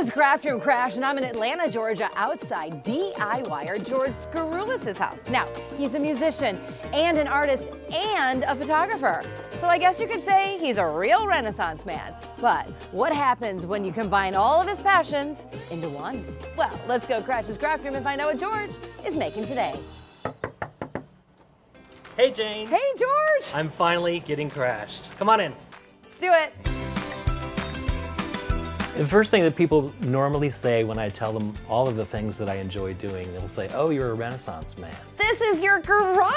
is Craft Room Crash, and I'm in Atlanta, Georgia, outside DIYer George Skaroulis' house. Now, he's a musician and an artist and a photographer. So I guess you could say he's a real Renaissance man. But what happens when you combine all of his passions into one? Well, let's go crash his craft room and find out what George is making today. Hey, Jane. Hey, George. I'm finally getting crashed. Come on in. Let's do it. The first thing that people normally say when I tell them all of the things that I enjoy doing, they'll say, oh, you're a Renaissance man. This is your garage.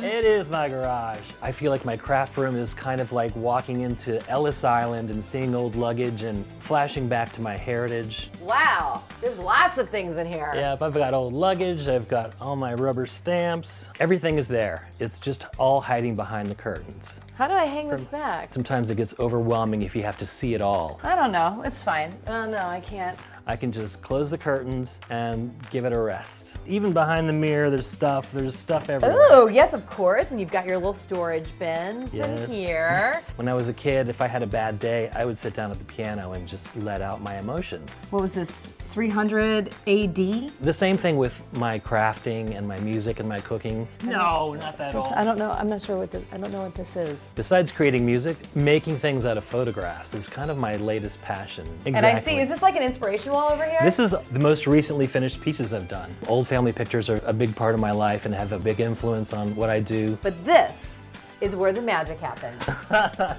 It is my garage. I feel like my craft room is kind of like walking into Ellis Island and seeing old luggage and flashing back to my heritage. Wow, there's lots of things in here. Yeah, I've got old luggage, I've got all my rubber stamps. Everything is there. It's just all hiding behind the curtains. How do I hang this back? Sometimes it gets overwhelming if you have to see it all. I don't know, it's fine. Oh no, I can't. I can just close the curtains and give it a rest. Even behind the mirror, there's stuff everywhere. Oh, yes, of course, and you've got your little storage bins Yes. in here. When I was a kid, if I had a bad day, I would sit down at the piano and just let out my emotions. What was this, 300 AD? The same thing with my crafting and my music and my cooking. No, not that old. I don't know, I'm not sure what this, I don't know what this is. Besides creating music, making things out of photographs is kind of my latest passion. Exactly. And I see, is this like an inspiration wall over here? This is the most recently finished pieces I've done. Old family pictures are a big part of my life and have a big influence on what I do. But this is where the magic happens.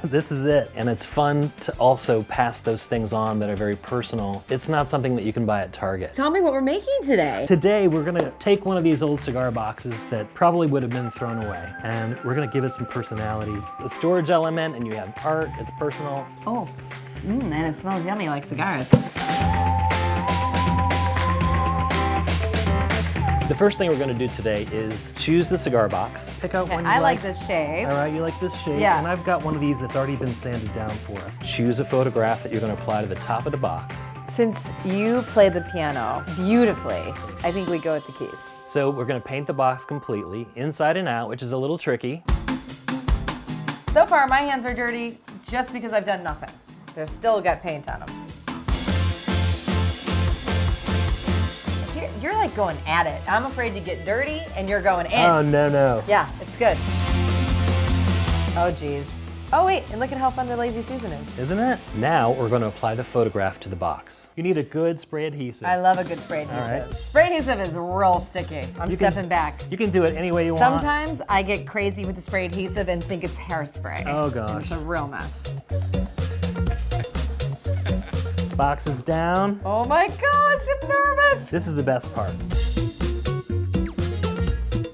This is it. And it's fun to also pass those things on that are very personal. It's not something that you can buy at Target. Tell me what we're making today. Today, we're gonna take one of these old cigar boxes that probably would have been thrown away, and we're gonna give it some personality. The storage element, and you have art, it's personal. Oh, and it smells yummy like cigars. The first thing we're gonna do today is choose the cigar box. Pick out one you I like this shape. All right, you like this shape? Yeah. And I've got one of these that's already been sanded down for us. Choose a photograph that you're gonna apply to the top of the box. Since you play the piano beautifully, I think we go with the keys. So we're gonna paint the box completely, inside and out, which is a little tricky. So far, my hands are dirty just because I've done nothing. They've still got paint on them. You're like going at it. I'm afraid to get dirty, and you're going in. Oh, no. Yeah, it's good. Oh, geez. Oh, wait, and look at how fun the Lazy Susan is. Isn't it? Now we're going to apply the photograph to the box. You need a good spray adhesive. I love a good spray adhesive. All right. Spray adhesive is real sticky. I'm stepping back. You can do it any way you want. Sometimes I get crazy with the spray adhesive and think it's hairspray. Oh, gosh. It's a real mess. Box is down. Oh my gosh, I'm nervous. This is the best part.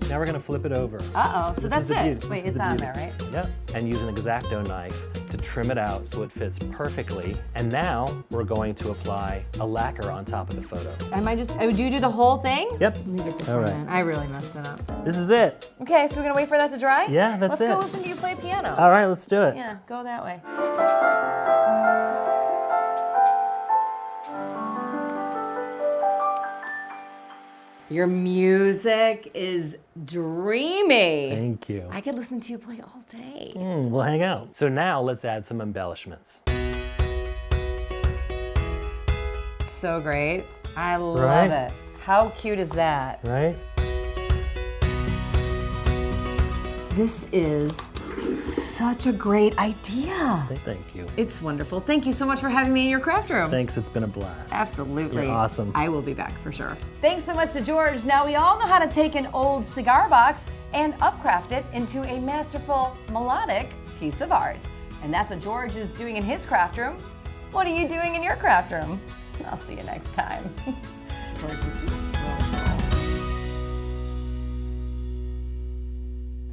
Now we're gonna flip it over. Uh-oh, so This that's is the it. beauty. Wait, This is it's the on beauty. there, right? Yep. And use an X-Acto knife to trim it out so it fits perfectly. And now we're going to apply a lacquer on top of the photo. Would you do the whole thing? Yep. Let me get this All one right. in. I really messed it up. This is it. Okay, so we're gonna wait for that to dry? Yeah, that's Let's go it. listen to you play piano. All right, let's do it. Yeah, go that way. Your music is dreamy. Thank you. I could listen to you play all day. We'll hang out. So now let's add some embellishments. So great. I love Right? it. How cute is that? Right? This is such a great idea. Thank you. It's wonderful. Thank you so much for having me in your craft room. Thanks, it's been a blast. Absolutely. You're awesome. I will be back for sure. Thanks so much to George. Now we all know how to take an old cigar box and upcraft it into a masterful, melodic piece of art. And that's what George is doing in his craft room. What are you doing in your craft room? I'll see you next time. George, this is so cool.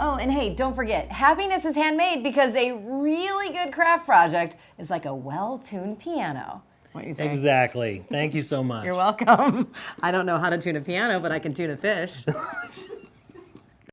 Oh, and hey, don't forget, happiness is handmade because a really good craft project is like a well-tuned piano. What do you say? Exactly. Thank you so much. You're welcome. I don't know how to tune a piano, but I can tune a fish.